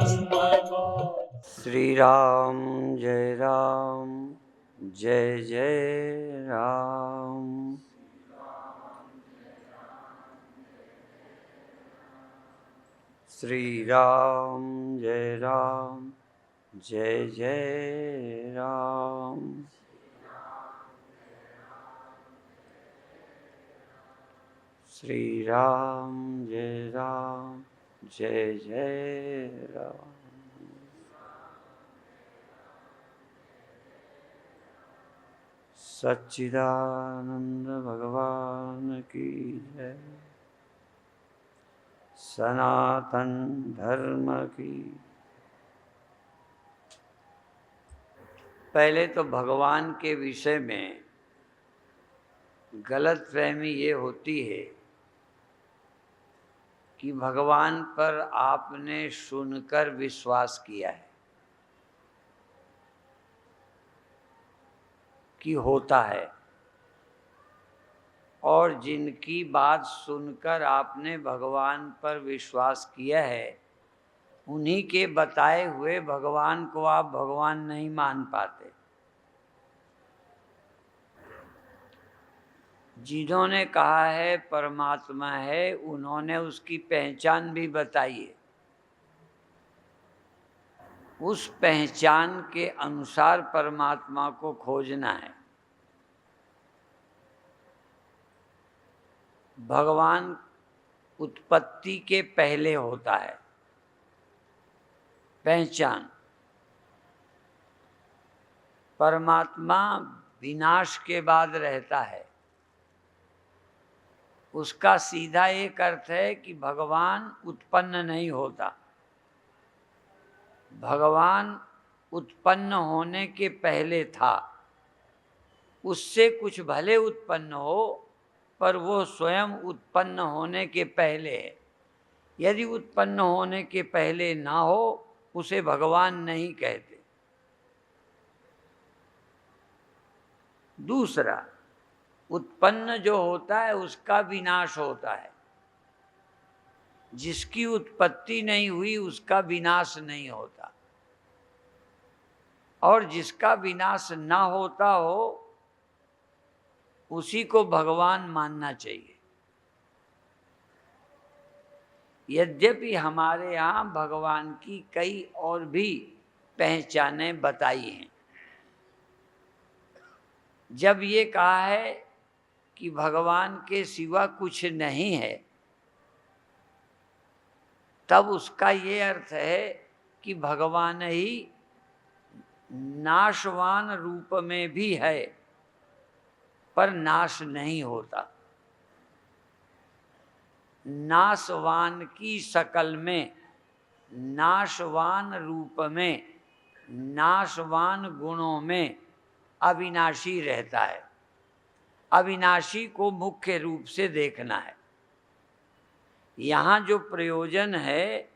श्री राम जय राम जय जय राम। श्री राम जय राम जय जय राम। श्री राम जय राम जय जय राम। सच्चिदानंद भगवान की जय। सनातन धर्म की। पहले तो भगवान के विषय में गलतफहमी ये होती है कि भगवान पर आपने सुनकर विश्वास किया है कि होता है, और जिनकी बात सुनकर आपने भगवान पर विश्वास किया है उन्हीं के बताए हुए भगवान को आप भगवान नहीं मान पाते। जिन्होंने कहा है परमात्मा है उन्होंने उसकी पहचान भी बताई है। उस पहचान के अनुसार परमात्मा को खोजना है। भगवान उत्पत्ति के पहले होता है पहचान। परमात्मा विनाश के बाद रहता है। उसका सीधा एक अर्थ है कि भगवान उत्पन्न नहीं होता। भगवान उत्पन्न होने के पहले था। उससे कुछ भले उत्पन्न हो पर वो स्वयं उत्पन्न होने के पहले है। यदि उत्पन्न होने के पहले ना हो उसे भगवान नहीं कहते। दूसरा, उत्पन्न जो होता है उसका विनाश होता है। जिसकी उत्पत्ति नहीं हुई उसका विनाश नहीं होता, और जिसका विनाश ना होता हो उसी को भगवान मानना चाहिए। यद्यपि हमारे यहाँ भगवान की कई और भी पहचानें बताई हैं। जब ये कहा है कि भगवान के सिवा कुछ नहीं है तब उसका ये अर्थ है कि भगवान ही नाशवान रूप में भी है पर नाश नहीं होता। नाशवान की शकल में, नाशवान रूप में, नाशवान गुणों में अविनाशी रहता है। अविनाशी को मुख्य रूप से देखना है। यहाँ जो प्रयोजन है,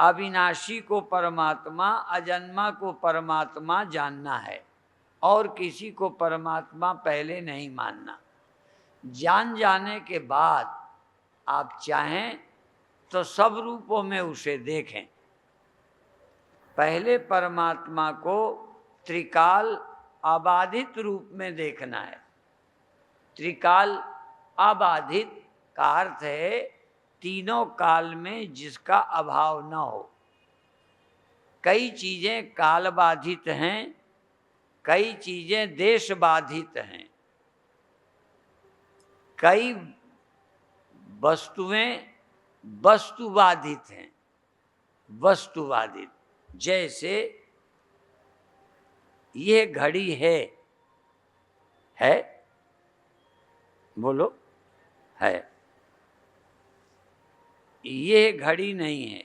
अविनाशी को परमात्मा, अजन्मा को परमात्मा जानना है और किसी को परमात्मा पहले नहीं मानना। जान जाने के बाद आप चाहें तो सब रूपों में उसे देखें। पहले परमात्मा को त्रिकाल अबाधित रूप में देखना है। त्रिकाल अबाधित का अर्थ है तीनों काल में जिसका अभाव न हो। कई चीजें काल बाधित हैं, कई चीजें देश बाधित हैं, कई वस्तुएं वस्तुबाधित हैं। वस्तुबाधित जैसे ये घड़ी है, बोलो, है। ये घड़ी नहीं है,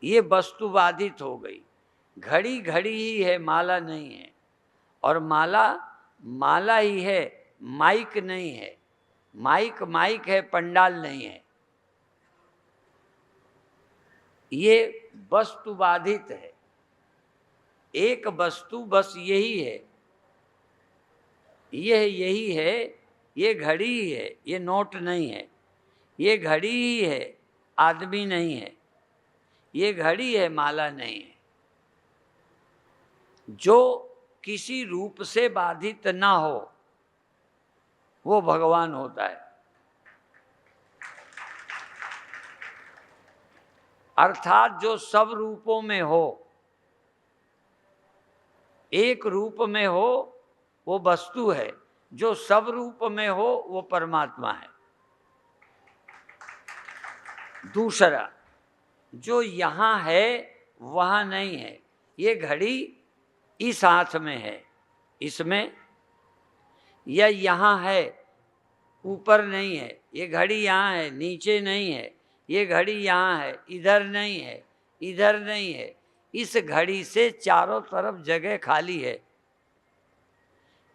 ये वस्तुबाधित हो गई। घड़ी घड़ी ही है, माला नहीं है। और माला माला ही है, माइक नहीं है। माइक माइक है, पंडाल नहीं है। ये वस्तु बाधित है। एक वस्तु बस यही है, यही है, ये घड़ी ही है, ये नोट नहीं है। ये घड़ी ही है, आदमी नहीं है। ये घड़ी है, माला नहीं है। जो किसी रूप से बाधित ना हो वो भगवान होता है। अर्थात जो सब रूपों में हो, एक रूप में हो वो वस्तु है, जो सब रूप में हो वो परमात्मा है। दूसरा, जो यहाँ है वहाँ नहीं है। ये घड़ी इस हाथ में है, इसमें, या यहाँ है, ऊपर नहीं है। ये घड़ी यहाँ है, नीचे नहीं है। ये घड़ी यहाँ है, इधर नहीं है, इधर नहीं है। इस घड़ी से चारों तरफ जगह खाली है।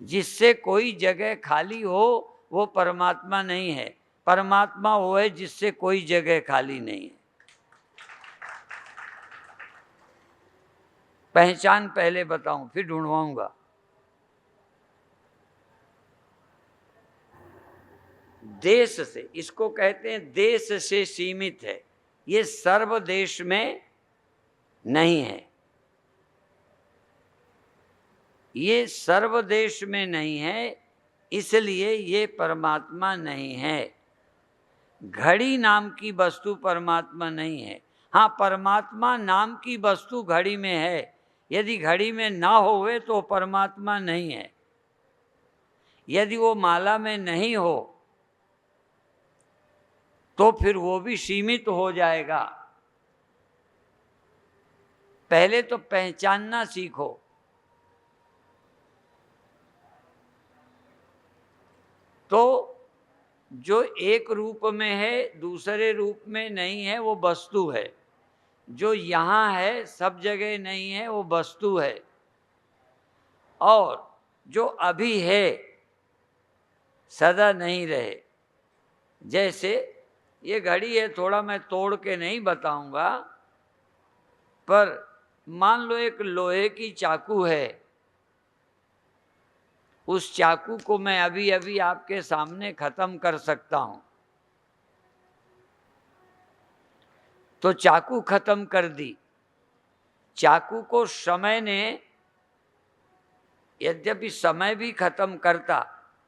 जिससे कोई जगह खाली हो वो परमात्मा नहीं है। परमात्मा वो है जिससे कोई जगह खाली नहीं है। पहचान पहले बताऊं फिर ढूंढवाऊंगा। देश से, इसको कहते हैं देश से सीमित है। ये सर्व देश में नहीं है। ये सर्व देश में नहीं है, इसलिए ये परमात्मा नहीं है। घड़ी नाम की वस्तु परमात्मा नहीं है। हाँ, परमात्मा नाम की वस्तु घड़ी में है। यदि घड़ी में ना होवे तो परमात्मा नहीं है। यदि वो माला में नहीं हो तो फिर वो भी सीमित हो जाएगा। पहले तो पहचानना सीखो। तो जो एक रूप में है दूसरे रूप में नहीं है वो वस्तु है। जो यहाँ है सब जगह नहीं है वो वस्तु है। और जो अभी है सदा नहीं रहे। जैसे ये घड़ी है, थोड़ा मैं तोड़ के नहीं बताऊंगा, पर मान लो एक लोहे की चाकू है। उस चाकू को मैं अभी अभी आपके सामने खत्म कर सकता हूं। तो चाकू खत्म कर दी। चाकू को समय ने, यद्यपि समय भी खत्म करता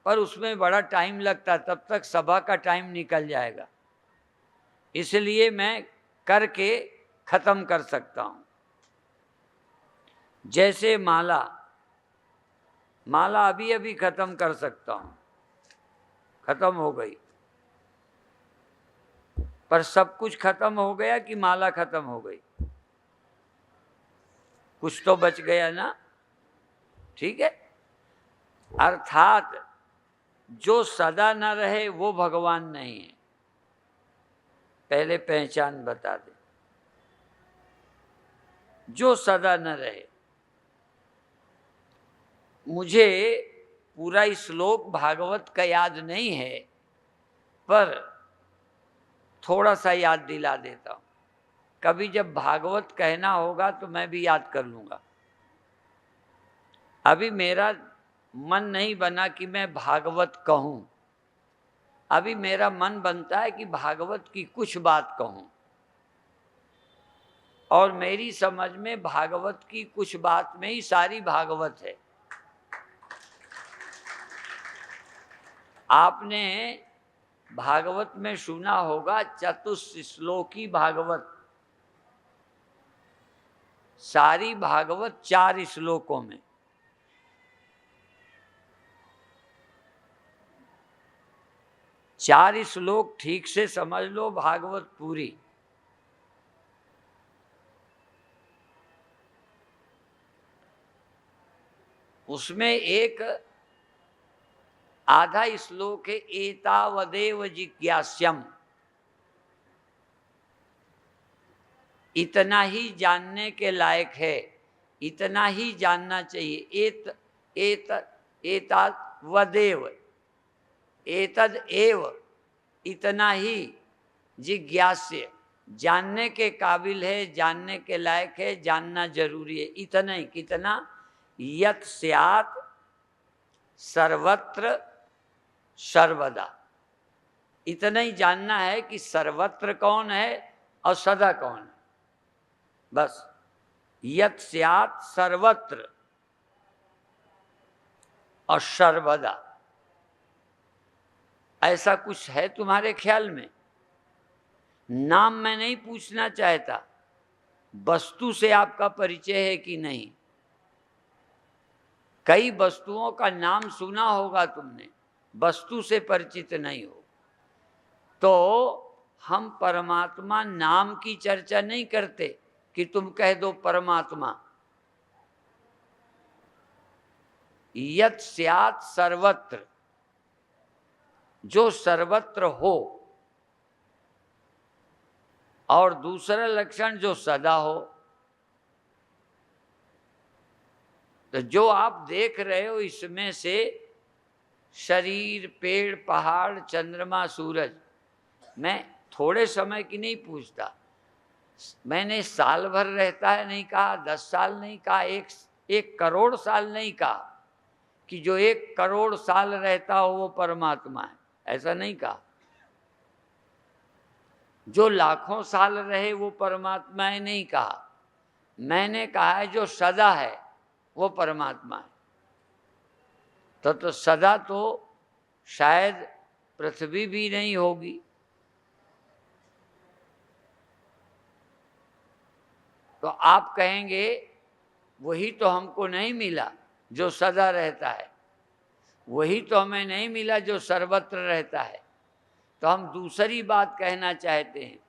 पर उसमें बड़ा टाइम लगता, तब तक सभा का टाइम निकल जाएगा। इसलिए मैं करके खत्म कर सकता हूं। जैसे माला, माला अभी अभी खत्म कर सकता हूं, खत्म हो गई। पर सब कुछ खत्म हो गया कि माला खत्म हो गई? कुछ तो बच गया ना। ठीक है। अर्थात जो सदा न रहे वो भगवान नहीं है। पहले पहचान बता दे। जो सदा न रहे। मुझे पूरा श्लोक भागवत का याद नहीं है, पर थोड़ा सा याद दिला देता हूं। कभी जब भागवत कहना होगा तो मैं भी याद कर लूंगा। अभी मेरा मन नहीं बना कि मैं भागवत कहूं। अभी मेरा मन बनता है कि भागवत की कुछ बात कहूं। और मेरी समझ में भागवत की कुछ बात में ही सारी भागवत है। आपने भागवत में सुना होगा चतुश्लोकी भागवत। सारी भागवत 4 श्लोकों में। चार श्लोक ठीक से समझ लो, भागवत पूरी। उसमें एक आधा श्लोक है, एतावदेव जिज्ञास्यम। इतना ही जानने के लायक है, इतना ही जानना चाहिए। एतद्वदेव, एतद एव, इतना ही जिज्ञास्य, जानने के काबिल है, जानने के लायक है, जानना जरूरी है। इतना ही, कितना? यत् स्यात् सर्वत्र सर्वदा। इतना ही जानना है कि सर्वत्र कौन है और सदा कौन है, बस। यत् स्यात् सर्वत्र और सर्वदा, ऐसा कुछ है तुम्हारे ख्याल में? नाम मैं नहीं पूछना चाहता, वस्तु से आपका परिचय है कि नहीं। कई वस्तुओं का नाम सुना होगा तुमने, वस्तु से परिचित नहीं हो। तो हम परमात्मा नाम की चर्चा नहीं करते कि तुम कह दो परमात्मा। यत् स्यात् सर्वत्र, जो सर्वत्र हो, और दूसरा लक्षण जो सदा हो। तो जो आप देख रहे हो इसमें से शरीर, पेड़, पहाड़, चंद्रमा, सूरज, मैं थोड़े समय की नहीं पूछता। मैंने साल भर रहता है नहीं कहा, 10 साल नहीं कहा, एक करोड़ साल नहीं कहा कि जो 1 करोड़ साल रहता हो वो परमात्मा है, ऐसा नहीं कहा। जो लाखों साल रहे वो परमात्मा है नहीं कहा। मैंने कहा है जो सदा है वो परमात्मा है। तो सदा तो शायद पृथ्वी भी नहीं होगी। तो आप कहेंगे वही तो हमको नहीं मिला जो सदा रहता है, वही तो हमें नहीं मिला जो सर्वत्र रहता है। तो हम दूसरी बात कहना चाहते हैं,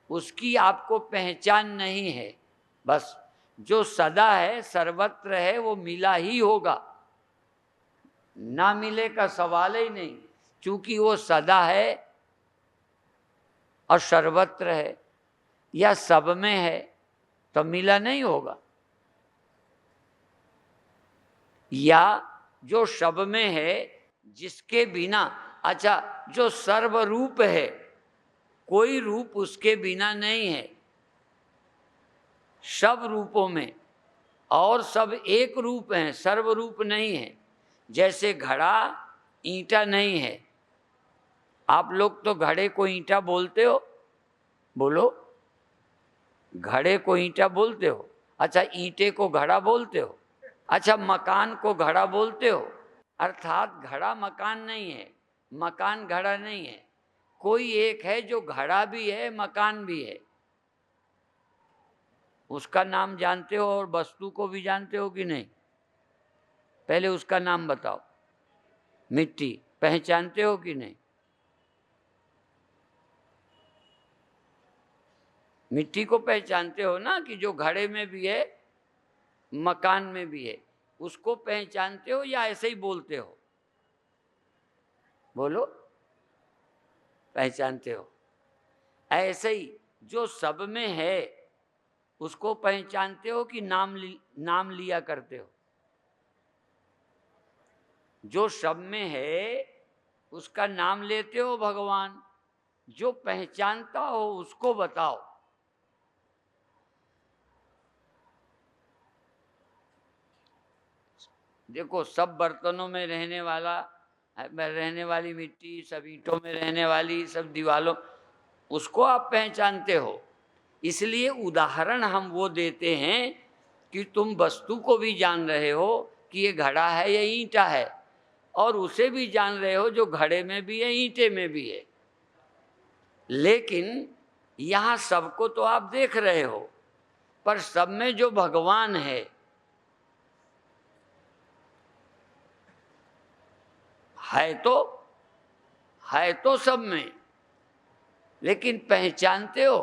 उसकी आपको पहचान नहीं है। बस जो सदा है, सर्वत्र है, वो मिला ही होगा, ना मिले का सवाल ही नहीं। क्योंकि वो सदा है और सर्वत्र है या सब में है, तो मिला नहीं होगा। या जो सब में है, जिसके बिना, अच्छा, जो सर्वरूप है, कोई रूप उसके बिना नहीं है सब रूपों में, और सब एक रूप हैं, सर्वरूप नहीं है। जैसे घड़ा ईंटा नहीं है। आप लोग तो घड़े को ईंटा बोलते हो, बोलो, घड़े को ईंटा बोलते हो। अच्छा, ईंटे को घड़ा बोलते हो। अच्छा, मकान को घड़ा बोलते हो। अर्थात घड़ा मकान नहीं है, मकान घड़ा नहीं है। कोई एक है जो घड़ा भी है, मकान भी है। उसका नाम जानते हो और वस्तु को भी जानते हो कि नहीं? पहले उसका नाम बताओ। मिट्टी पहचानते हो कि नहीं? मिट्टी को पहचानते हो ना, कि जो घड़े में भी है, मकान में भी है। उसको पहचानते हो या ऐसे ही बोलते हो? बोलो, पहचानते हो। ऐसे ही जो सब में है उसको पहचानते हो कि नाम लिया करते हो? जो सब में है उसका नाम लेते हो भगवान। जो पहचानता हो उसको बताओ। देखो, सब बर्तनों में रहने वाली मिट्टी, सब ईंटों में रहने वाली, सब दीवालों, उसको आप पहचानते हो। इसलिए उदाहरण हम वो देते हैं कि तुम वस्तु को भी जान रहे हो कि ये घड़ा है या ईंटा है, और उसे भी जान रहे हो जो घड़े में भी है, ईंटे में भी है। लेकिन यहाँ सबको तो आप देख रहे हो, पर सब में जो भगवान है तो सब में, लेकिन पहचानते हो?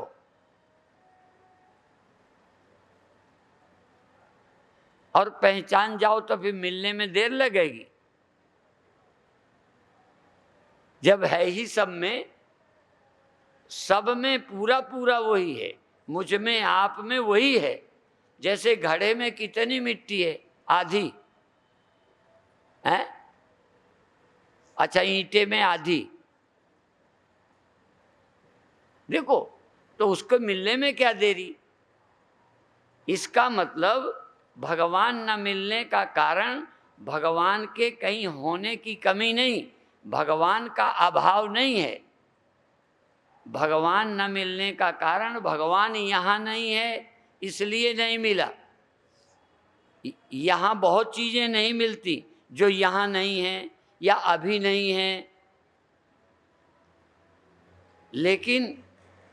और पहचान जाओ तो फिर मिलने में देर लगेगी। जब है ही सब में पूरा पूरा वही है, मुझ में, आप में वही है। जैसे घड़े में कितनी मिट्टी है? आधी है। अच्छा, ईंटे में आधी। देखो, तो उसको मिलने में क्या देरी? इसका मतलब भगवान न मिलने का कारण भगवान के कहीं होने की कमी नहीं, भगवान का अभाव नहीं है। भगवान न मिलने का कारण भगवान यहाँ नहीं है इसलिए नहीं मिला। यहाँ बहुत चीजें नहीं मिलती जो यहाँ नहीं है या अभी नहीं है। लेकिन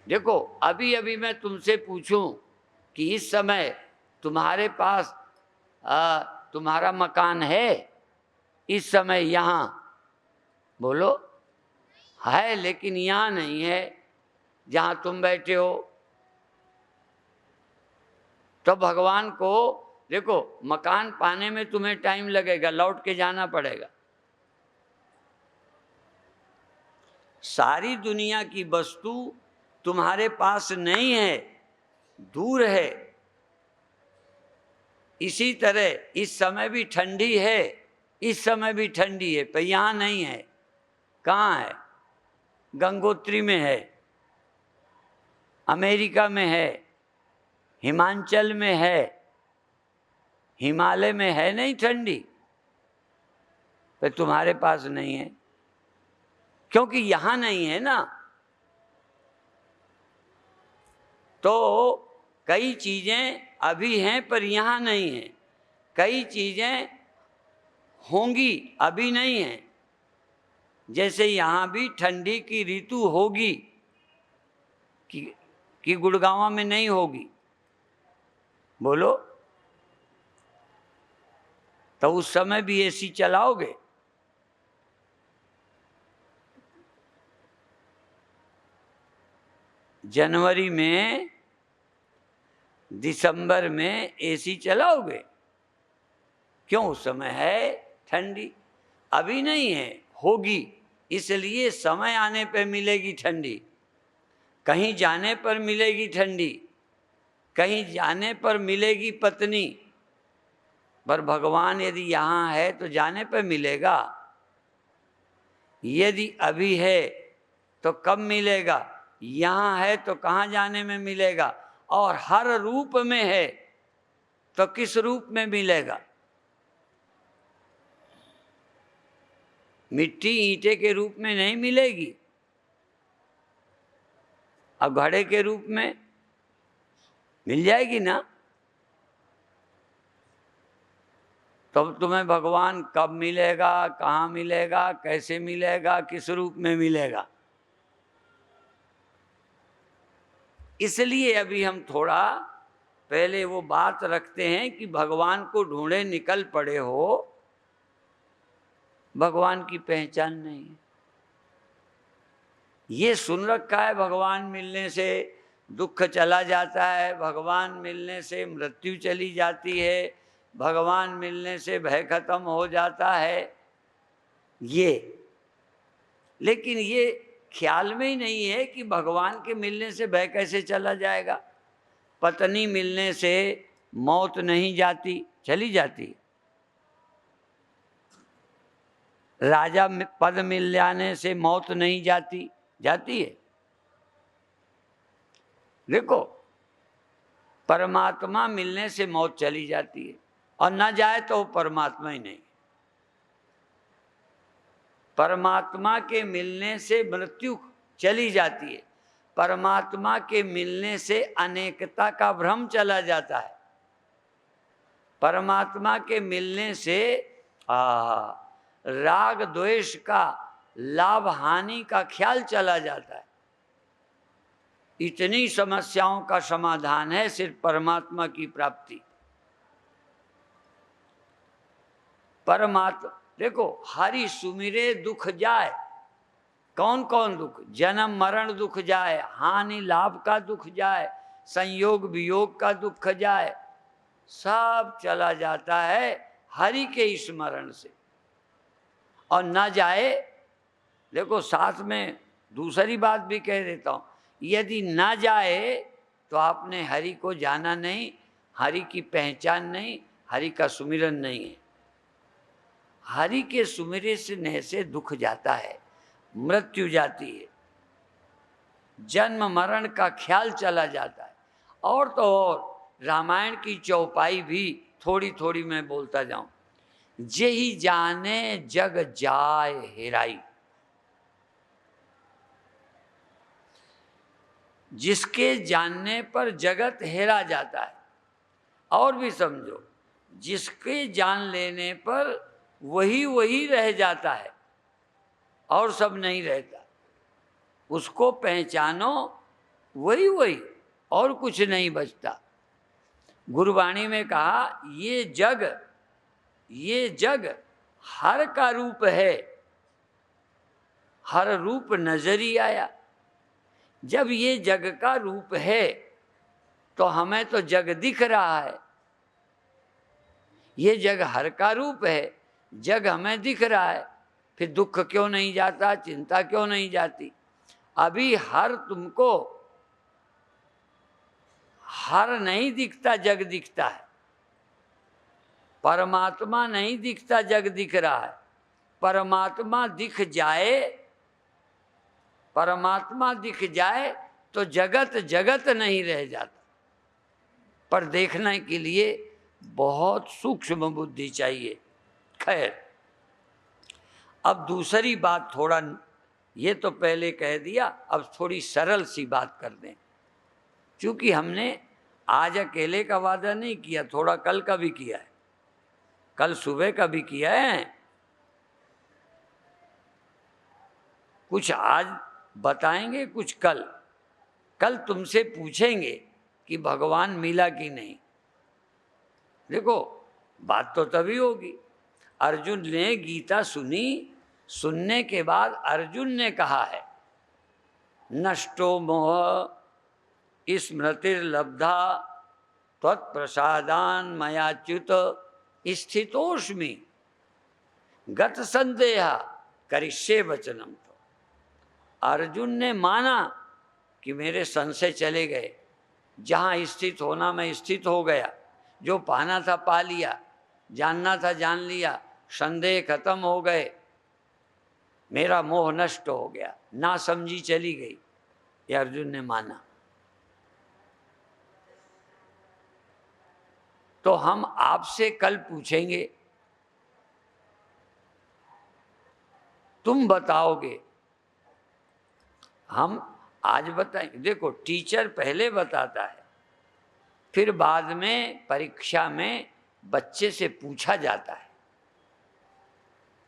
देखो, अभी अभी मैं तुमसे पूछूं कि इस समय तुम्हारे पास तुम्हारा मकान है इस समय यहाँ, बोलो है, लेकिन यहाँ नहीं है जहाँ तुम बैठे हो। तो भगवान को देखो, मकान पाने में तुम्हें टाइम लगेगा, लौट के जाना पड़ेगा। सारी दुनिया की वस्तु तुम्हारे पास नहीं है, दूर है। इसी तरह इस समय भी ठंडी है, इस समय भी ठंडी है, पर यहाँ नहीं है। कहाँ है? गंगोत्री में है, अमेरिका में है, हिमाचल में है, हिमालय में है नहीं ठंडी, पर तुम्हारे पास नहीं है क्योंकि यहाँ नहीं है ना। तो कई चीजें अभी हैं पर यहाँ नहीं है, कई चीजें होंगी अभी नहीं है। जैसे यहाँ भी ठंडी की ऋतु होगी कि गुड़गांव में नहीं होगी, बोलो। तो उस समय भी एसी चलाओगे? जनवरी में, दिसंबर में एसी चलाओगे? क्यों? उस समय है ठंडी, अभी नहीं है, होगी। इसलिए समय आने पर मिलेगी ठंडी, कहीं जाने पर मिलेगी ठंडी, कहीं जाने पर मिलेगी पत्नी। पर भगवान यदि यहाँ है तो जाने पर मिलेगा, यदि अभी है तो कब मिलेगा? यहाँ है तो कहाँ जाने में मिलेगा? और हर रूप में है तो किस रूप में मिलेगा? मिट्टी ईंटे के रूप में नहीं मिलेगी, अब घड़े के रूप में मिल जाएगी ना। तब तुम्हें भगवान कब मिलेगा, कहाँ मिलेगा, कैसे मिलेगा, किस रूप में मिलेगा? इसलिए अभी हम थोड़ा पहले वो बात रखते हैं कि भगवान को ढूंढे निकल पड़े हो, भगवान की पहचान नहीं है। ये सुन रखा है भगवान मिलने से दुख चला जाता है, भगवान मिलने से मृत्यु चली जाती है, भगवान मिलने से भय खत्म हो जाता है, ये। लेकिन ये ख्याल में ही नहीं है कि भगवान के मिलने से भय कैसे चला जाएगा। पत्नी मिलने से मौत नहीं जाती, चली जाती। राजा पद मिल जाने से मौत नहीं जाती, जाती है। देखो, परमात्मा मिलने से मौत चली जाती है, और ना जाए तो वो परमात्मा ही नहीं। परमात्मा के मिलने से मृत्यु चली जाती है, परमात्मा के मिलने से अनेकता का भ्रम चला जाता है, परमात्मा के मिलने से राग द्वेष का, लाभ हानि का ख्याल चला जाता है। इतनी समस्याओं का समाधान है सिर्फ परमात्मा की प्राप्ति। परमात्मा, देखो, हरि सुमिरे दुख जाए। कौन कौन दुख? जन्म मरण दुख जाए, हानि लाभ का दुख जाए, संयोग वियोग का दुख जाए, सब चला जाता है हरि के स्मरण से। और ना जाए, देखो साथ में दूसरी बात भी कह देता हूं, यदि ना जाए तो आपने हरि को जाना नहीं, हरि की पहचान नहीं, हरि का सुमिरन नहीं है। हरि के सुमिरन से दुख जाता है, मृत्यु जाती है, जन्म मरण का ख्याल चला जाता है। और तो और रामायण की चौपाई भी थोड़ी थोड़ी मैं बोलता जाऊं। जेहि जाने जग जाय हेराई। जिसके जानने पर जगत हेरा जाता है। और भी समझो, जिसके जान लेने पर वही वही रह जाता है और सब नहीं रहता। उसको पहचानो, वही वही, और कुछ नहीं बचता। गुरुवाणी में कहा, ये जग हर का रूप है, हर रूप नजर ही आया। जब ये जग का रूप है तो हमें तो जग दिख रहा है। ये जग हर का रूप है, जग हमें दिख रहा है, फिर दुख क्यों नहीं जाता, चिंता क्यों नहीं जाती? अभी हर तुमको हर नहीं दिखता, जग दिखता है। परमात्मा नहीं दिखता, जग दिख रहा है। परमात्मा दिख जाए, परमात्मा दिख जाए तो जगत जगत नहीं रह जाता। पर देखने के लिए बहुत सूक्ष्म बुद्धि चाहिए। खैर, अब दूसरी बात, थोड़ा ये तो पहले कह दिया, अब थोड़ी सरल सी बात कर दें। क्योंकि हमने आज अकेले का वादा नहीं किया, थोड़ा कल का भी किया है, कल सुबह का भी किया है, कुछ आज बताएंगे, कुछ कल। कल तुमसे पूछेंगे कि भगवान मिला कि नहीं। देखो, बात तो तभी होगी। अर्जुन ने गीता सुनी, सुनने के बाद अर्जुन ने कहा है, नष्टो मोह स्मृतिर्लब्धा त्वत्प्रसादान मयाच्युत स्थितोस्मि गत संदेह करिष्ये वचनम। तो अर्जुन ने माना कि मेरे संशय चले गए, जहाँ स्थित होना मैं स्थित हो गया, जो पाना था पा लिया, जानना था जान लिया, संदेह खत्म हो गए, मेरा मोह नष्ट हो गया, ना समझी चली गई। ये अर्जुन ने माना। तो हम आपसे कल पूछेंगे, तुम बताओगे, हम आज बताएंगे। देखो, टीचर पहले बताता है, फिर बाद में परीक्षा में बच्चे से पूछा जाता है।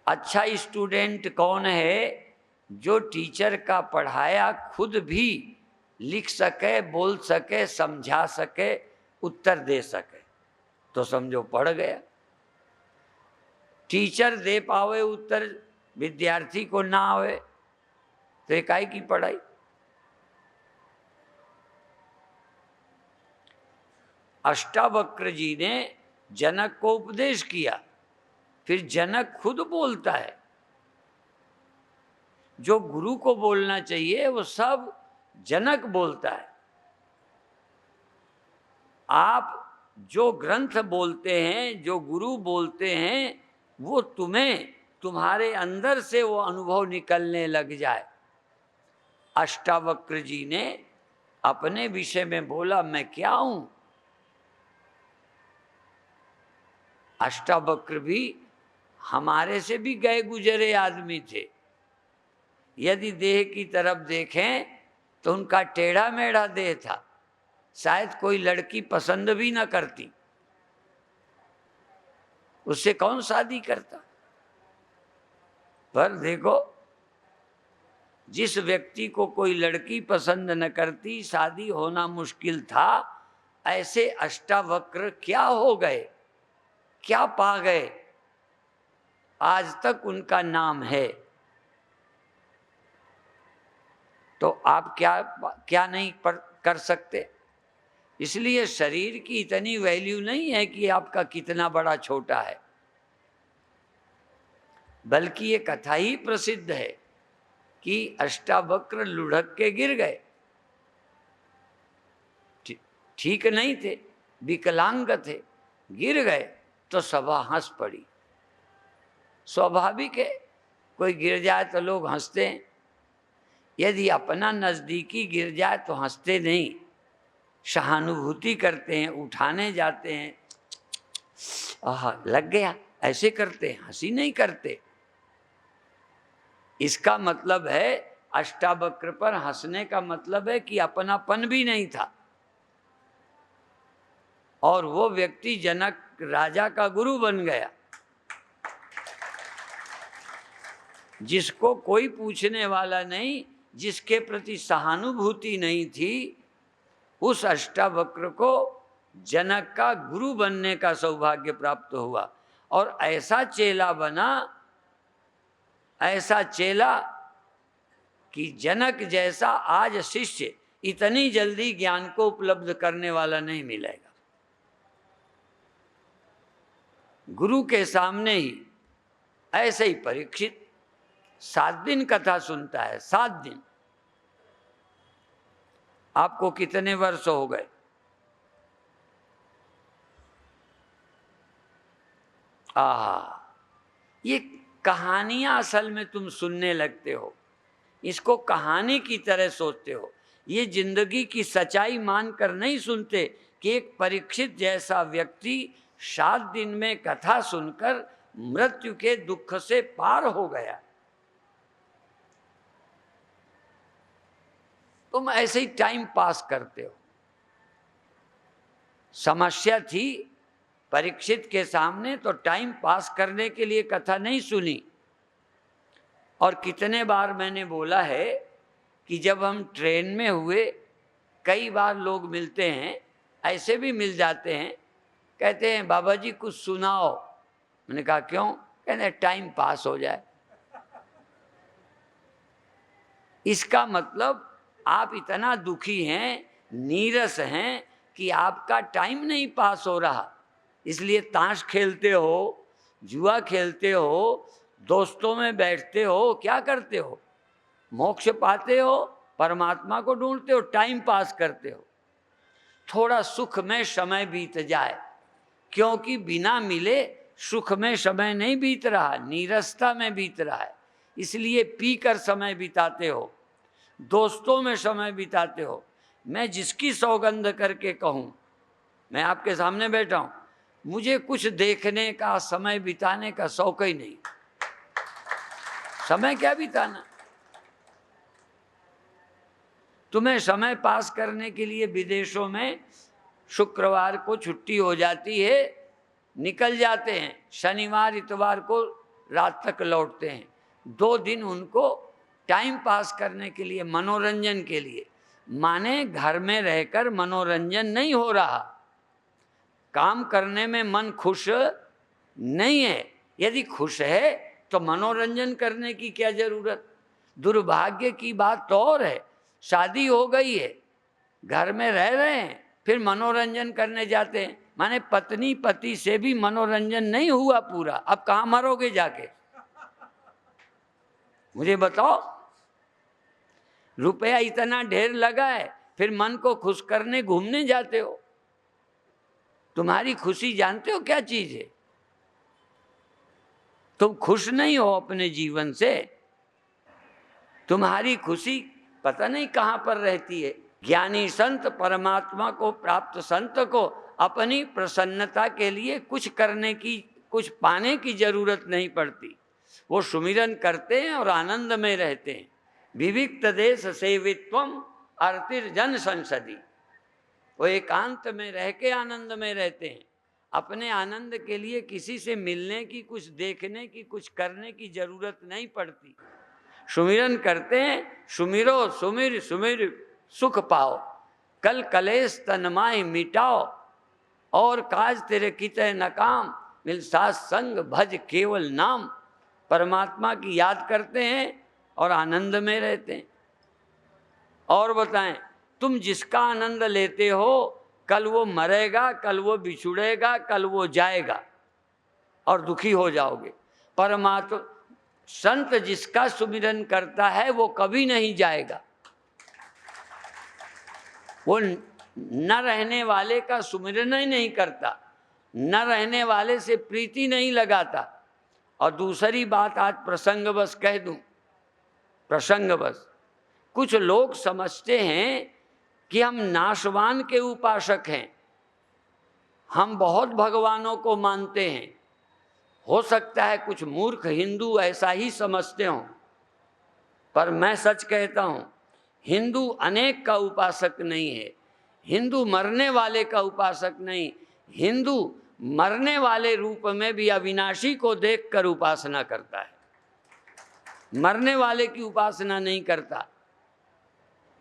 अच्छा स्टूडेंट कौन है? जो टीचर का पढ़ाया खुद भी लिख सके, बोल सके, समझा सके, उत्तर दे सके, तो समझो पढ़ गया। टीचर दे पावे उत्तर, विद्यार्थी को ना आवे, तो इकाई की पढ़ाई। अष्टावक्र जी ने जनक को उपदेश किया, फिर जनक खुद बोलता है। जो गुरु को बोलना चाहिए वो सब जनक बोलता है। आप जो ग्रंथ बोलते हैं, जो गुरु बोलते हैं, वो तुम्हें, तुम्हारे अंदर से वो अनुभव निकलने लग जाए। अष्टावक्र जी ने अपने विषय में बोला, मैं क्या हूं? अष्टावक्र भी हमारे से भी गए गुजरे आदमी थे। यदि देह की तरफ देखें तो उनका टेढ़ा मेढ़ा देह था, शायद कोई लड़की पसंद भी ना करती, उससे कौन शादी करता। पर देखो, जिस व्यक्ति को कोई लड़की पसंद न करती, शादी होना मुश्किल था, ऐसे अष्टावक्र क्या हो गए, क्या पा गए, आज तक उनका नाम है। तो आप क्या नहीं कर सकते। इसलिए शरीर की इतनी वैल्यू नहीं है कि आपका कितना बड़ा छोटा है, बल्कि ये कथा ही प्रसिद्ध है कि अष्टावक्र लुढ़क के गिर गए, ठीक नहीं थे, विकलांग थे, गिर गए तो सभा हंस पड़ी। स्वाभाविक है, कोई गिर जाए तो लोग हंसते हैं। यदि अपना नजदीकी गिर जाए तो हंसते नहीं, सहानुभूति करते हैं, उठाने जाते हैं, आह लग गया, ऐसे करते हैं, हंसी नहीं करते। इसका मतलब है अष्टावक्र पर हंसने का मतलब है कि अपनापन भी नहीं था, और वो व्यक्ति जनक राजा का गुरु बन गया। जिसको कोई पूछने वाला नहीं, जिसके प्रति सहानुभूति नहीं थी, उस अष्टावक्र को जनक का गुरु बनने का सौभाग्य प्राप्त हुआ। और ऐसा चेला बना, ऐसा चेला कि जनक जैसा आज शिष्य इतनी जल्दी ज्ञान को उपलब्ध करने वाला नहीं मिलेगा। गुरु के सामने ही ऐसे ही परीक्षित 7 दिन कथा सुनता है। 7 दिन। आपको कितने वर्ष हो गए? ये कहानियां असल में तुम सुनने लगते हो, इसको कहानी की तरह सोचते हो। ये जिंदगी की सच्चाई मानकर नहीं सुनते कि एक परीक्षित जैसा व्यक्ति 7 दिन में कथा सुनकर मृत्यु के दुख से पार हो गया। तुम ऐसे ही टाइम पास करते हो। समस्या थी परीक्षित के सामने, तो टाइम पास करने के लिए कथा नहीं सुनी। और कितने बार मैंने बोला है कि जब हम ट्रेन में हुए, कई बार लोग मिलते हैं, ऐसे भी मिल जाते हैं, कहते हैं बाबा जी कुछ सुनाओ। मैंने कहा क्यों? कहते टाइम पास हो जाए। इसका मतलब आप इतना दुखी हैं, नीरस हैं कि आपका टाइम नहीं पास हो रहा, इसलिए ताश खेलते हो, जुआ खेलते हो, दोस्तों में बैठते हो, क्या करते हो? मोक्ष पाते हो, परमात्मा को ढूंढते हो, टाइम पास करते हो। थोड़ा सुख में समय बीत जाए, क्योंकि बिना मिले सुख में समय नहीं बीत रहा, नीरसता में बीत रहा है। इसलिए पीकर समय बिताते हो, दोस्तों में समय बिताते हो। मैं जिसकी सौगंध करके कहूँ, मैं आपके सामने बैठा हूँ, मुझे कुछ देखने का, समय बिताने का शौक ही नहीं। समय क्या बिताना? तुम्हें समय पास करने के लिए विदेशों में शुक्रवार को छुट्टी हो जाती है, निकल जाते हैं, शनिवार इतवार को रात तक लौटते हैं। 2 दिन उनको टाइम पास करने के लिए, मनोरंजन के लिए। माने घर में रहकर मनोरंजन नहीं हो रहा, काम करने में मन खुश नहीं है। यदि खुश है तो मनोरंजन करने की क्या जरूरत? दुर्भाग्य की बात तो और है, शादी हो गई है, घर में रह रहे हैं, फिर मनोरंजन करने जाते हैं। माने पत्नी पति से भी मनोरंजन नहीं हुआ पूरा। अब कहाँ मरोगे जाके? मुझे बताओ। रुपया इतना ढेर लगा है, फिर मन को खुश करने घूमने जाते हो। तुम्हारी खुशी जानते हो क्या चीज है? तुम खुश नहीं हो अपने जीवन से। तुम्हारी खुशी पता नहीं कहाँ पर रहती है। ज्ञानी संत, परमात्मा को प्राप्त संत को अपनी प्रसन्नता के लिए कुछ करने की, कुछ पाने की जरूरत नहीं पड़ती। वो सुमिरन करते हैं और आनंद में रहते हैं। विविक्त देश सेवित्वम अर्तिर्जन संसदी। वो एकांत में रह के आनंद में रहते हैं। अपने आनंद के लिए किसी से मिलने की, कुछ देखने की, कुछ करने की जरूरत नहीं पड़ती। सुमिरन करते हैं, सुमिरो सुमिर सुमिर सुख पाओ, कल कलेश तन्माय मिटाओ, और काज तेरे किते नकाम, मिल साथ संग भज केवल नाम। परमात्मा की याद करते हैं और आनंद में रहते हैं। और बताएं, तुम जिसका आनंद लेते हो, कल वो मरेगा, कल वो बिछुड़ेगा, कल वो जाएगा और दुखी हो जाओगे। परमात्मा संत जिसका सुमिरन करता है वो कभी नहीं जाएगा। वो न रहने वाले का सुमिरन ही नहीं करता, न रहने वाले से प्रीति नहीं लगाता। और दूसरी बात आज प्रसंगवश कह दूं, प्रसंगवश कुछ लोग समझते हैं कि हम नाशवान के उपासक हैं, हम बहुत भगवानों को मानते हैं। हो सकता है कुछ मूर्ख हिंदू ऐसा ही समझते हों, पर मैं सच कहता हूं, हिंदू अनेक का उपासक नहीं है, हिंदू मरने वाले का उपासक नहीं, हिंदू मरने वाले रूप में भी अविनाशी को देखकर उपासना करता है, मरने वाले की उपासना नहीं करता।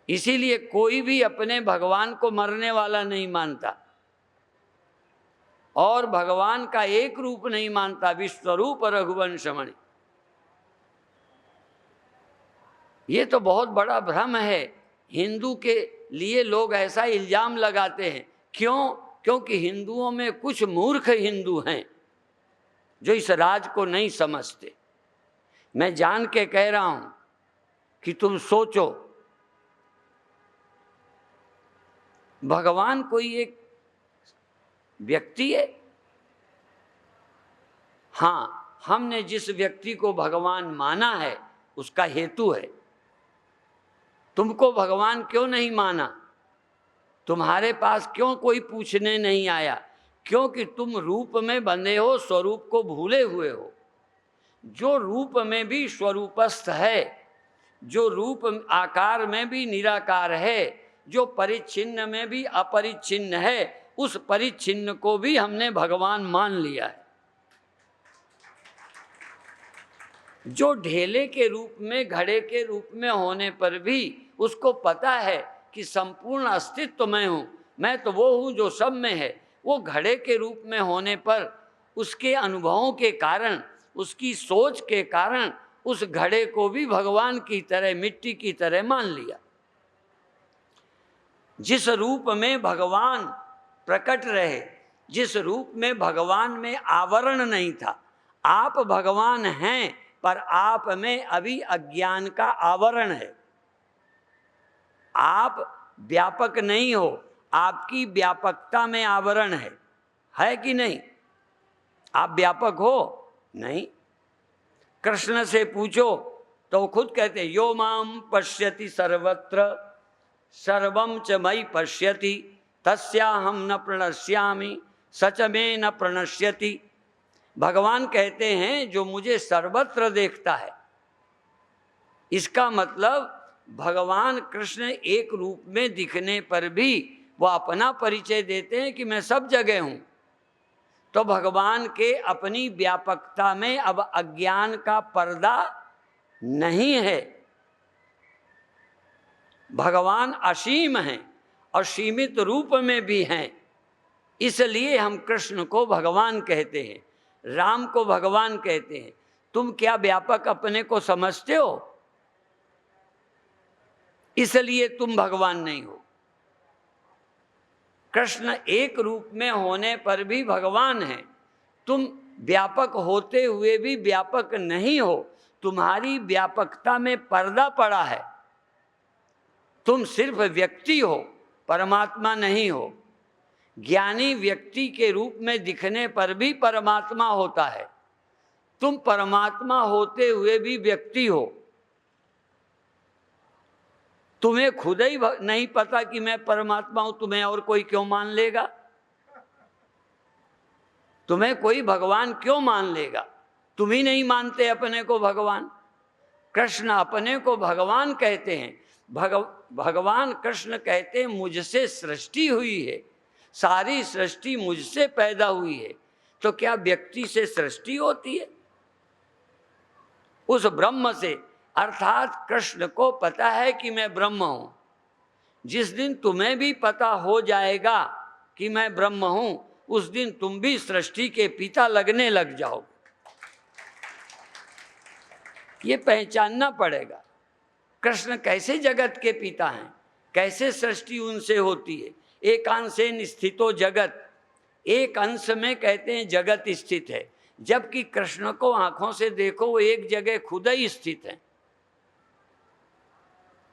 इसीलिए कोई भी अपने भगवान को मरने वाला नहीं मानता और भगवान का एक रूप नहीं मानता, विश्वरूप रघुवंशमणि। ये तो बहुत बड़ा भ्रम है। हिंदू के लिए लोग ऐसा इल्जाम लगाते हैं, क्यों? क्योंकि हिंदुओं में कुछ मूर्ख हिंदू हैं जो इस राज को नहीं समझते। मैं जान के कह रहा हूं कि तुम सोचो, भगवान कोई एक व्यक्ति है? हाँ, हमने जिस व्यक्ति को भगवान माना है उसका हेतु है। तुमको भगवान क्यों नहीं माना? तुम्हारे पास क्यों कोई पूछने नहीं आया? क्योंकि तुम रूप में बंधे हो, स्वरूप को भूले हुए हो। जो रूप में भी स्वरूपस्थ है, जो रूप आकार में भी निराकार है, जो परिच्छिन्न में भी अपरिच्छिन्न है, उस परिच्छिन्न को भी हमने भगवान मान लिया है। जो ढेले के रूप में, घड़े के रूप में होने पर भी उसको पता है कि संपूर्ण अस्तित्व मैं हूँ, मैं तो वो हूँ जो सब में है, वो घड़े के रूप में होने पर उसके अनुभवों के कारण, उसकी सोच के कारण उस घड़े को भी भगवान की तरह, मिट्टी की तरह मान लिया। जिस रूप में भगवान प्रकट रहे, जिस रूप में भगवान में आवरण नहीं था, आप भगवान हैं पर आप में अभी अज्ञान का आवरण है। आप व्यापक नहीं हो, आपकी व्यापकता में आवरण है कि नहीं? आप व्यापक हो? नहीं। कृष्ण से पूछो तो वो खुद कहते यो माम पश्यति सर्वत्र सर्वम च मयि पश्यति तस्याहम न प्रणश्यामि सच में न प्रणश्यति। भगवान कहते हैं जो मुझे सर्वत्र देखता है। इसका मतलब भगवान कृष्ण एक रूप में दिखने पर भी वो अपना परिचय देते हैं कि मैं सब जगह हूं। तो भगवान के अपनी व्यापकता में अब अज्ञान का पर्दा नहीं है। भगवान असीम हैं और सीमित रूप में भी हैं, इसलिए हम कृष्ण को भगवान कहते हैं, राम को भगवान कहते हैं। तुम क्या व्यापक अपने को समझते हो? इसलिए तुम भगवान नहीं हो। कृष्ण एक रूप में होने पर भी भगवान है। तुम व्यापक होते हुए भी व्यापक नहीं हो, तुम्हारी व्यापकता में पर्दा पड़ा है। तुम सिर्फ व्यक्ति हो, परमात्मा नहीं हो। ज्ञानी व्यक्ति के रूप में दिखने पर भी परमात्मा होता है। तुम परमात्मा होते हुए भी व्यक्ति हो। तुम्हें खुद ही नहीं पता कि मैं परमात्मा हूं, तुम्हें और कोई क्यों मान लेगा? तुम्हें कोई भगवान क्यों मान लेगा? तुम ही नहीं मानते अपने को भगवान। कृष्ण अपने को भगवान कहते हैं। भगवान कृष्ण कहते हैं मुझसे सृष्टि हुई है, सारी सृष्टि मुझसे पैदा हुई है। तो क्या व्यक्ति से सृष्टि होती है? उस ब्रह्म से, अर्थात कृष्ण को पता है कि मैं ब्रह्म हूं। जिस दिन तुम्हें भी पता हो जाएगा कि मैं ब्रह्म हूं, उस दिन तुम भी सृष्टि के पिता लगने लग जाओ। ये पहचानना पड़ेगा कृष्ण कैसे जगत के पिता हैं, कैसे सृष्टि उनसे होती है। एक अंशेन स्थितो जगत, एक अंश में कहते हैं जगत स्थित है, जबकि कृष्ण को आंखों से देखो वो एक जगह खुद ही स्थित है।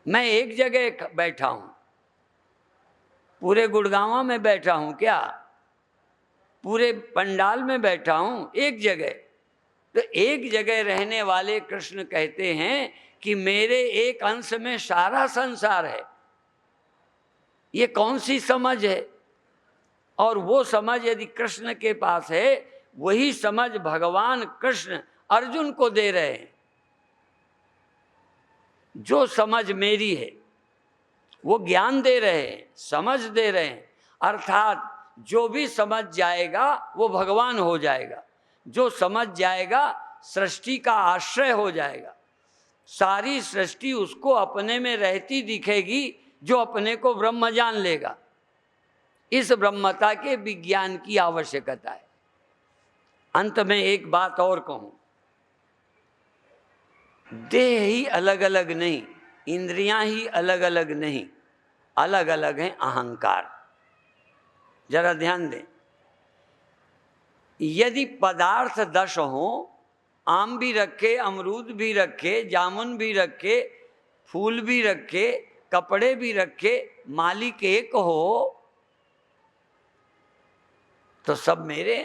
मैं एक जगह बैठा हूं, पूरे गुड़गांव में बैठा हूं क्या? पूरे पंडाल में बैठा हूं? एक जगह। तो एक जगह रहने वाले कृष्ण कहते हैं कि मेरे एक अंश में सारा संसार है। ये कौन सी समझ है? और वो समझ यदि कृष्ण के पास है, वही समझ भगवान कृष्ण अर्जुन को दे रहे हैं। जो समझ मेरी है, वो ज्ञान दे रहे हैं, समझ दे रहे हैं, अर्थात जो भी समझ जाएगा वो भगवान हो जाएगा, जो समझ जाएगा सृष्टि का आश्रय हो जाएगा, सारी सृष्टि उसको अपने में रहती दिखेगी जो अपने को ब्रह्म जान लेगा। इस ब्रह्मता के विज्ञान की आवश्यकता है। अंत में एक बात और कहूं, देह ही अलग अलग नहीं, इंद्रियां ही अलग अलग नहीं, अलग अलग हैं अहंकार। जरा ध्यान दें, यदि पदार्थ 10 हो, आम भी रखे, अमरूद भी रखे, जामुन भी रखे, फूल भी रखे, कपड़े भी रखे, मालिक एक हो तो सब मेरे।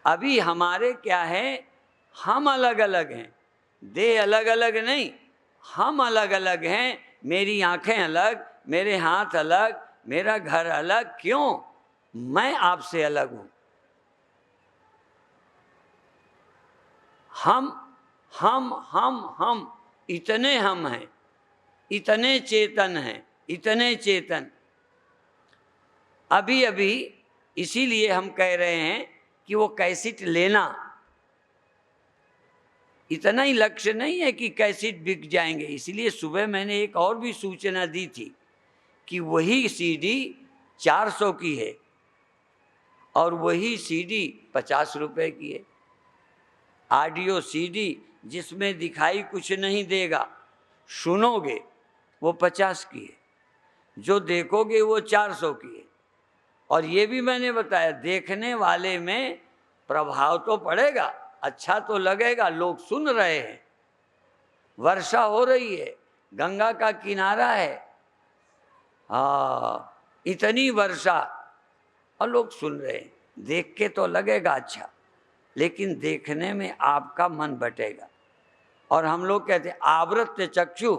अभी हमारे क्या है, हम अलग अलग हैं, देह अलग अलग नहीं, हम अलग अलग हैं। मेरी आंखें अलग, मेरे हाथ अलग, मेरा घर अलग। क्यों? मैं आपसे अलग हूं। हम इतने हम हैं, इतने चेतन हैं, इतने चेतन। अभी अभी इसीलिए हम कह रहे हैं कि वो कैसेट लेना, इतना ही लक्ष्य नहीं है कि कैसेट बिक जाएंगे। इसलिए सुबह मैंने एक और भी सूचना दी थी कि वही सीडी 400 की है और वही सीडी 50 रुपए की है। ऑडियो सीडी जिसमें दिखाई कुछ नहीं देगा, सुनोगे वो 50 की है, जो देखोगे वो 400 की है। और ये भी मैंने बताया, देखने वाले में प्रभाव तो पड़ेगा, अच्छा तो लगेगा, लोग सुन रहे हैं, वर्षा हो रही है, गंगा का किनारा है, इतनी वर्षा और लोग सुन रहे हैं, देख के तो लगेगा अच्छा, लेकिन देखने में आपका मन बटेगा। और हम लोग कहते हैं आवृत्य चक्षु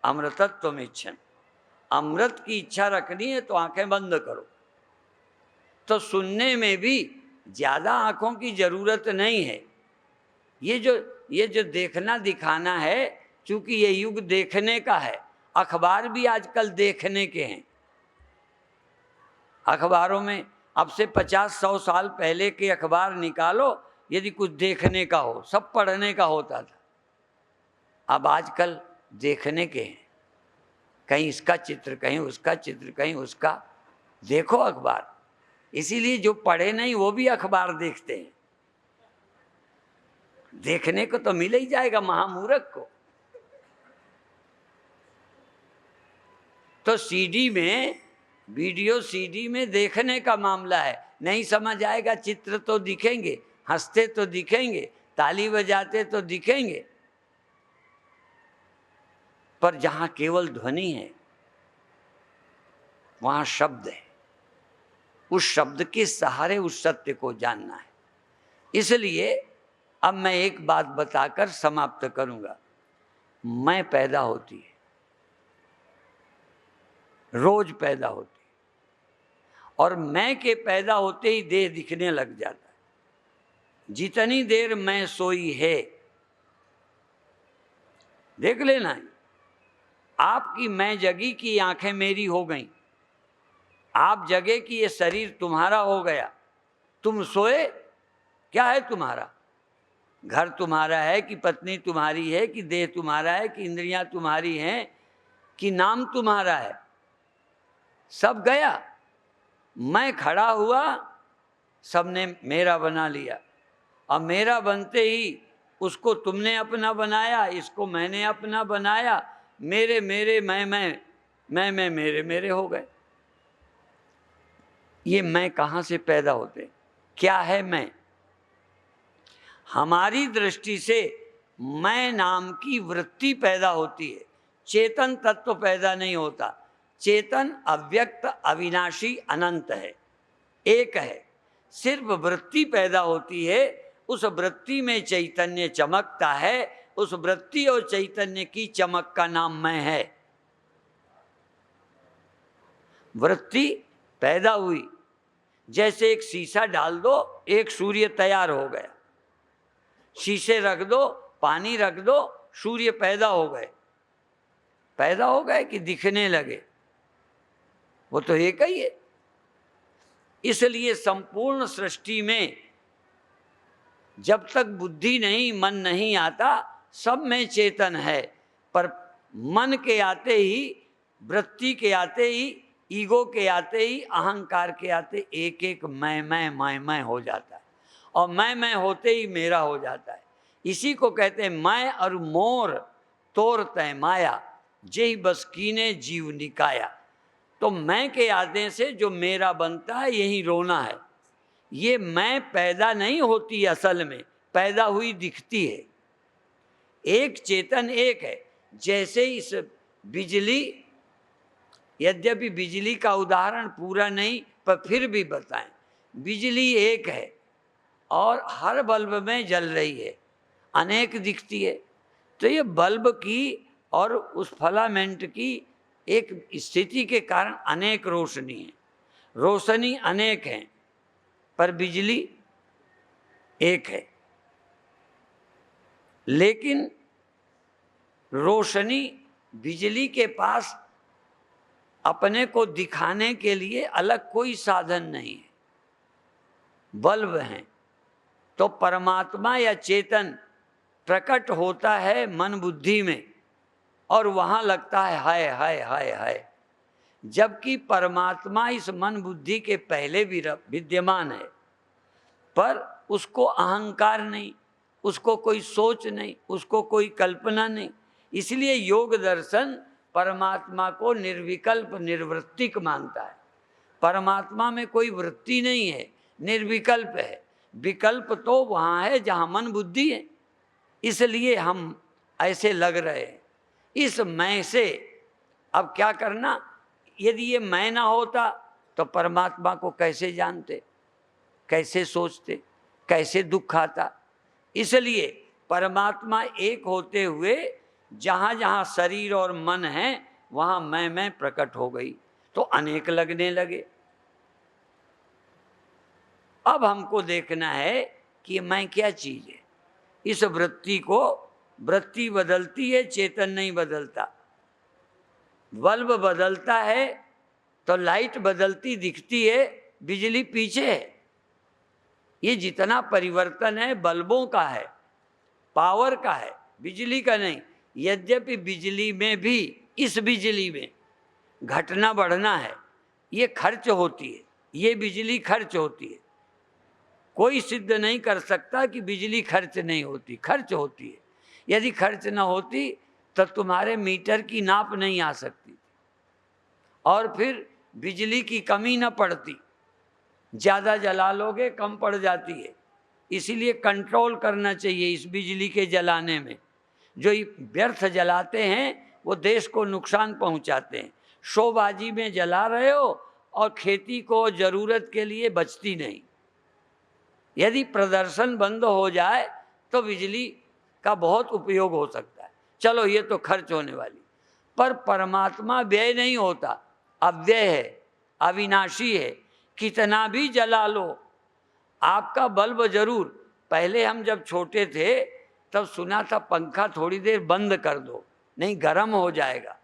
अमृतत्व इच्छन, अमृत की इच्छा रखनी है तो आंखें बंद करो। तो सुनने में भी ज्यादा आंखों की जरूरत नहीं है। ये जो देखना दिखाना है, चूंकि ये युग देखने का है, अखबार भी आजकल देखने के हैं। अखबारों में अब से 50-100 साल पहले के अखबार निकालो, यदि कुछ देखने का हो, सब पढ़ने का होता था। अब आजकल देखने के हैं, कहीं इसका चित्र, कहीं उसका चित्र, कहीं उसका। देखो अखबार, इसीलिए जो पढ़े नहीं वो भी अखबार देखते हैं। देखने को तो मिल ही जाएगा महामूर्ख को। तो सीडी में, वीडियो सीडी में देखने का मामला है। नहीं समझ आएगा, चित्र तो दिखेंगे, हंसते तो दिखेंगे, ताली बजाते तो दिखेंगे, पर जहां केवल ध्वनि है वहां शब्द है। उस शब्द के सहारे उस सत्य को जानना है। इसलिए अब मैं एक बात बताकर समाप्त करूंगा। मैं पैदा होती है, रोज पैदा होती है, और मैं के पैदा होते ही देह दिखने लग जाता है। जितनी देर मैं सोई है, देख लेना, आपकी मैं जगी कि आंखें मेरी हो गई, आप जगे कि ये शरीर तुम्हारा हो गया। तुम सोए, क्या है तुम्हारा? घर तुम्हारा है कि पत्नी तुम्हारी है कि देह तुम्हारा है कि इंद्रियां तुम्हारी हैं कि नाम तुम्हारा है? सब गया। मैं खड़ा हुआ, सबने मेरा बना लिया, और मेरा बनते ही उसको तुमने अपना बनाया, इसको मैंने अपना बनाया। मेरे मेरे मैं मेरे मेरे हो गए। ये मैं कहाँ से पैदा होते? क्या है मैं? हमारी दृष्टि से मैं नाम की वृत्ति पैदा होती है, चेतन तत्व पैदा नहीं होता। चेतन अव्यक्त, अविनाशी, अनंत है, एक है। सिर्फ वृत्ति पैदा होती है, उस वृत्ति में चैतन्य चमकता है। उस वृत्ति और चैतन्य की चमक का नाम मैं है। वृत्ति पैदा हुई, जैसे एक शीशा डाल दो, एक सूर्य तैयार हो गया। शीशे रख दो, पानी रख दो, सूर्य पैदा हो गए कि दिखने लगे, वो तो एक ही है। इसलिए संपूर्ण सृष्टि में जब तक बुद्धि नहीं, मन नहीं आता, सब में चेतन है, पर मन के आते ही, वृत्ति के आते ही, ईगो के आते ही, अहंकार के आते एक एक मैं हो जाता है, और मैं होते ही मेरा हो जाता है। इसी को कहते हैं मैं और मोर तोर तय माया, जेहि बस कीने जीव निकाया। तो मैं के आने से जो मेरा बनता है, यही रोना है। ये मैं पैदा नहीं होती, असल में पैदा हुई दिखती है। एक चेतन एक है। जैसे इस बिजली, यद्यपि बिजली का उदाहरण पूरा नहीं, पर फिर भी बताएं, बिजली एक है और हर बल्ब में जल रही है, अनेक दिखती है। तो ये बल्ब की और उस फिलामेंट की एक स्थिति के कारण अनेक रोशनी है, रोशनी अनेक हैं, पर बिजली एक है। लेकिन रोशनी, बिजली के पास अपने को दिखाने के लिए अलग कोई साधन नहीं है, बल्ब हैं। तो परमात्मा या चेतन प्रकट होता है मन बुद्धि में, और वहाँ लगता है हाय हाय हाय हाय, जबकि परमात्मा इस मन बुद्धि के पहले भी विद्यमान है, पर उसको अहंकार नहीं, उसको कोई सोच नहीं, उसको कोई कल्पना नहीं। इसलिए योग दर्शन परमात्मा को निर्विकल्प निर्वृत्तिक मानता है। परमात्मा में कोई वृत्ति नहीं है, निर्विकल्प है। विकल्प तो वहाँ है जहाँ मन बुद्धि है। इसलिए हम ऐसे लग रहे हैं। इस मैं से अब क्या करना? यदि ये मैं ना होता तो परमात्मा को कैसे जानते, कैसे सोचते, कैसे दुख आता? इसलिए परमात्मा एक होते हुए जहाँ जहाँ शरीर और मन है, वहाँ मैं प्रकट हो गई, तो अनेक लगने लगे। अब हमको देखना है कि मैं क्या चीज़ है। इस वृत्ति को, वृत्ति बदलती है, चेतन नहीं बदलता। बल्ब बदलता है तो लाइट बदलती दिखती है, बिजली पीछे है। ये जितना परिवर्तन है बल्बों का है, पावर का है, बिजली का नहीं। यद्यपि बिजली में भी, इस बिजली में घटना बढ़ना है, ये खर्च होती है, ये बिजली खर्च होती है। कोई सिद्ध नहीं कर सकता कि बिजली खर्च नहीं होती, खर्च होती है। यदि खर्च ना होती तो तुम्हारे मीटर की नाप नहीं आ सकती, और फिर बिजली की कमी न पड़ती। ज़्यादा जला लोगे कम पड़ जाती है। इसीलिए कंट्रोल करना चाहिए इस बिजली के जलाने में। जो व्यर्थ जलाते हैं वो देश को नुकसान पहुंचाते हैं। शोबाजी में जला रहे हो और खेती को ज़रूरत के लिए बचती नहीं। यदि प्रदर्शन बंद हो जाए तो बिजली का बहुत उपयोग हो सकता है। चलो ये तो खर्च होने वाली, पर परमात्मा व्यय नहीं होता, अव्यय है, अविनाशी है। कितना भी जला लो, आपका बल्ब जरूर। पहले हम जब छोटे थे तब सुना था पंखा थोड़ी देर बंद कर दो, नहीं गर्म हो जाएगा।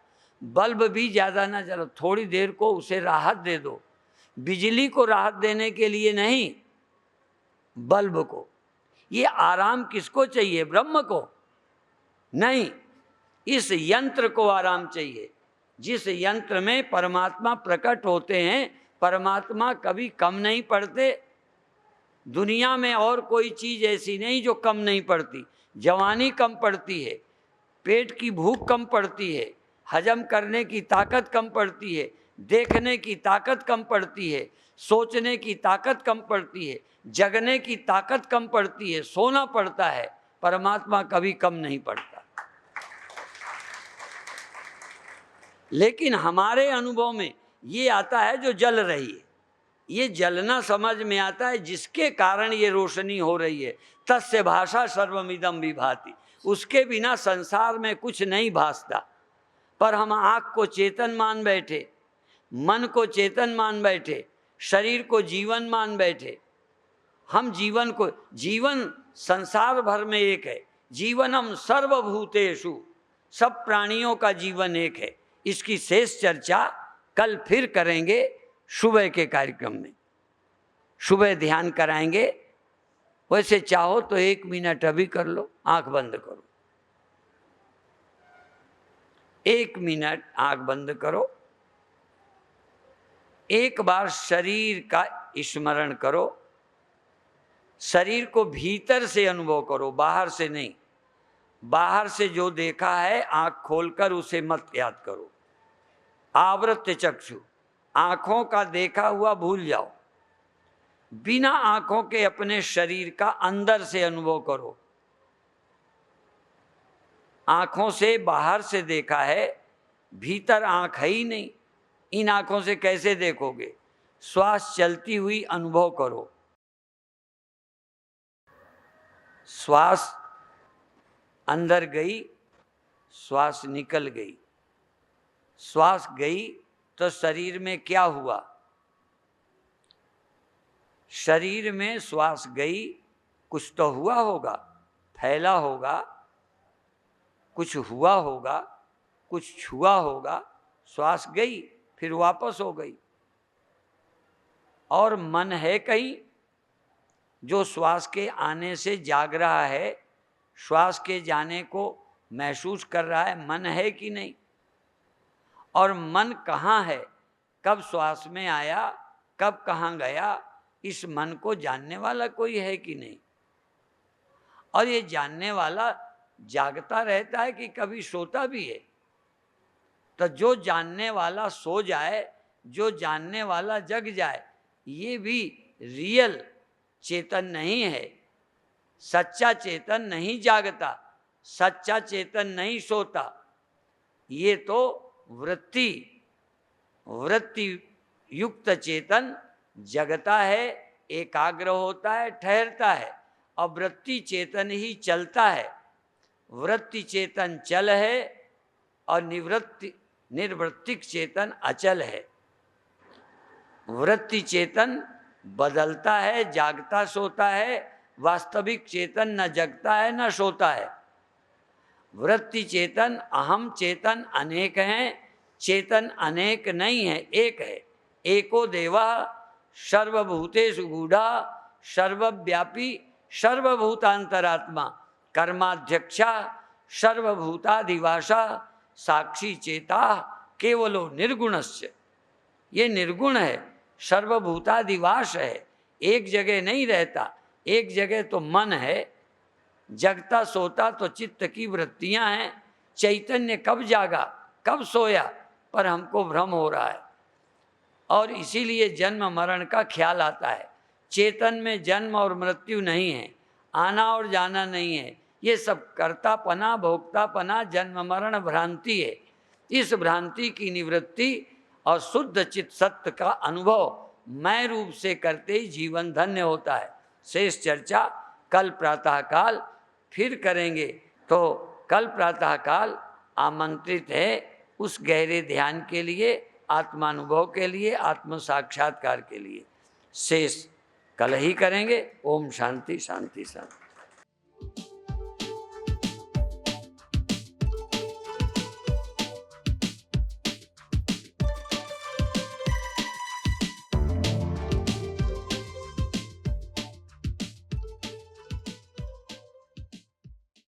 बल्ब भी ज़्यादा ना जलो, थोड़ी देर को उसे राहत दे दो। बिजली को राहत देने के लिए नहीं, बल्ब को। ये आराम किसको चाहिए? ब्रह्म को नहीं, इस यंत्र को आराम चाहिए। जिस यंत्र में परमात्मा प्रकट होते हैं, परमात्मा कभी कम नहीं पड़ते। दुनिया में और कोई चीज़ ऐसी नहीं जो कम नहीं पड़ती। जवानी कम पड़ती है, पेट की भूख कम पड़ती है, हजम करने की ताकत कम पड़ती है, देखने की ताकत कम पड़ती है, सोचने की ताकत कम पड़ती है, जगने की ताकत कम पड़ती है, सोना पड़ता है। परमात्मा कभी कम नहीं पड़ता। लेकिन हमारे अनुभव में ये आता है जो जल रही है, ये जलना समझ में आता है, जिसके कारण ये रोशनी हो रही है। तस्य भाषा सर्वमिदं विभाति, उसके बिना संसार में कुछ नहीं भासता। पर हम आँख को चेतन मान बैठे, मन को चेतन मान बैठे, शरीर को जीवन मान बैठे। हम जीवन को, जीवन संसार भर में एक है, जीवनम सर्वभूतेषु, सब प्राणियों का जीवन एक है। इसकी शेष चर्चा कल फिर करेंगे सुबह के कार्यक्रम में। सुबह ध्यान कराएंगे। वैसे चाहो तो 1 मिनट अभी कर लो, आंख बंद करो, 1 मिनट आंख बंद करो। एक बार शरीर का स्मरण करो, शरीर को भीतर से अनुभव करो, बाहर से नहीं। बाहर से जो देखा है आंख खोलकर उसे मत याद करो। आवृत चक्षु, आंखों का देखा हुआ भूल जाओ। बिना आंखों के अपने शरीर का अंदर से अनुभव करो। आंखों से बाहर से देखा है, भीतर आंख है ही नहीं। इन आंखों से कैसे देखोगे? श्वास चलती हुई अनुभव करो। श्वास अंदर गई, श्वास निकल गई। श्वास गई तो शरीर में क्या हुआ? शरीर में श्वास गई, कुछ तो हुआ होगा, फैला होगा, कुछ हुआ होगा, कुछ छुआ होगा। श्वास गई फिर वापस हो गई। और मन है कहीं जो श्वास के आने से जाग रहा है, श्वास के जाने को महसूस कर रहा है? मन है कि नहीं? और मन कहाँ है, कब श्वास में आया, कब कहाँ गया, इस मन को जानने वाला कोई है कि नहीं? और ये जानने वाला जागता रहता है कि कभी सोता भी है? तो जो जानने वाला सो जाए, जो जानने वाला जग जाए, ये भी रियल चेतन नहीं है। सच्चा चेतन नहीं जागता, सच्चा चेतन नहीं सोता। ये तो वृत्ति युक्त चेतन जगता है, एकाग्र होता है, ठहरता है। और वृत्ति चेतन ही चलता है। वृत्ति चेतन चल है और निर्वृत्तिक चेतन अचल है। वृत्ति चेतन बदलता है, जागता सोता है। वास्तविक चेतन न जगता है न सोता है। वृत्ति चेतन, अहम चेतन अनेक हैं, चेतन अनेक नहीं है, एक है। एको देवा सर्वभूतेषु गूढ़ा, सर्वव्यापी सर्वभूतांतरात्मा, कर्माध्यक्षा सर्वभूताधिवासा, साक्षी चेता केवलो निर्गुणस्य। ये निर्गुण है, सर्वभूताधिवास है, एक जगह नहीं रहता। एक जगह तो मन है, जगता सोता तो चित्त की वृत्तियां हैं। चैतन्य कब जागा, कब सोया, पर हमको भ्रम हो रहा है। और इसीलिए जन्म मरण का ख्याल आता है। चेतन में जन्म और मृत्यु नहीं है, आना और जाना नहीं है। ये सब कर्तापना, भोक्तापना, जन्म मरण भ्रांति है। इस भ्रांति की निवृत्ति और शुद्ध चित्त सत्य का अनुभव मैं रूप से करते ही जीवन धन्य होता है। शेष चर्चा कल प्रातःकाल फिर करेंगे। तो कल प्रातःकाल आमंत्रित है उस गहरे ध्यान के लिए, आत्मानुभव के लिए, आत्म साक्षात्कार के लिए। शेष कल ही करेंगे। ओम शांति शांति शांति।